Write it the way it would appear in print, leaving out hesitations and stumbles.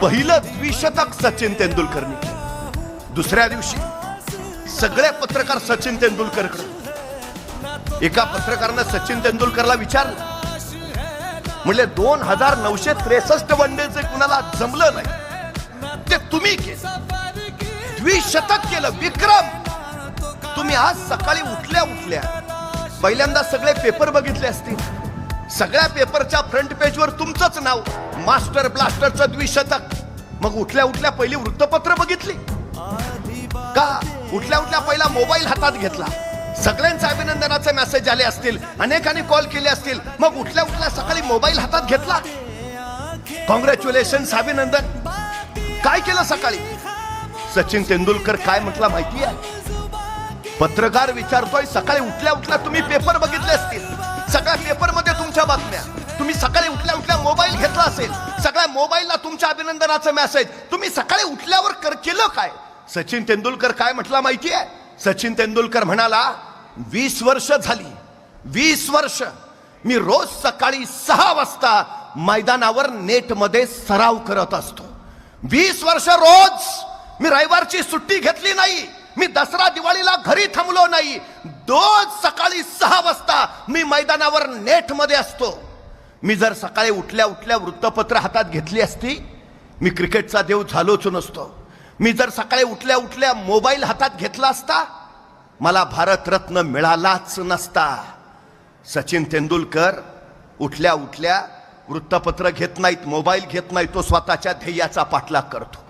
पहिलं द्विशतक सचिन तेंडुलकरनी केलं। दुसऱ्या दिवशी सगळे पत्रकार सचिन तेंडुलकरकडे। एका पत्रकारानं सचिन तेंडुलकरला विचारलं, म्हणले 2963 वनडेचे कुणाला जमलं नाही, ते तुम्ही केलं, द्विशतक केलं, विक्रम। तुम्ही आज सकाळी उठल्या उठल्या पहिल्यांदा सगळे पेपर बघितले असतील, सगळ्या पेपरच्या फ्रंट पेजवर तुमचंच नाव, मास्टर ब्लास्टरचं द्विशतक। मग उठल्या उठल्या पहिली वृत्तपत्र बघितली का? उठल्या उठल्या पहिला मोबाईल हातात घेतला, सगळ्यांचे अभिनंदनाचे मेसेज आले असतील, अनेकांनी कॉल केले असतील, मग उठल्या उठल्या सकाळी मोबाईल हातात घेतला, कॉंग्रॅच्युलेशन, अभिनंदन। काय केलं सकाळी? सचिन तेंडुलकर काय म्हटला माहिती आहे? पत्रकार विचारतोय, सकाळी उठल्या उठल्या तुम्ही पेपर बघितले असतील, सगळ्या पेपर मध्ये तुमच्या बातम्या, तुम्ही सकाळी उठल्या उठल्या मोबाईल घेतला असेल, सगळ्या मोबाईलला तुमच्या अभिनंदनाचं मेसेज, तुम्ही सकाळी उठल्यावर केलं काय? सचिन तेंडुलकर काय म्हटला माहिती आहे? सचिन तेंडुलकर म्हणाला, 20 वर्ष झाली, 20 वर्ष मी रोज सकाळी 6 वाजता मैदानावर नेट मध्ये सराव करत असतो। 20 वर्ष रोज मी रविवारची सुट्टी घेतली नाही, मी दसरा दिवाळीला घरी थांबलो नाही, रोज सकाळी 6 वाजता मी मैदानावर नेट मध्ये असतो। मी जर सकाळी उठल्या उठल्या वृत्तपत्र हातात घेतली असती, मी क्रिकेटचा देव झालोच नसतो। मी जर सकाळी उठल्या उठल्या मोबाईल हातात घेतला असता, मला भारतरत्न मिळालाच नसता। सचिन तेंडुलकर उठल्या उठल्या वृत्तपत्र घेत नाहीत, मोबाईल घेत नाही, तो स्वतःच्या ध्येयाचा पाठलाग करतो।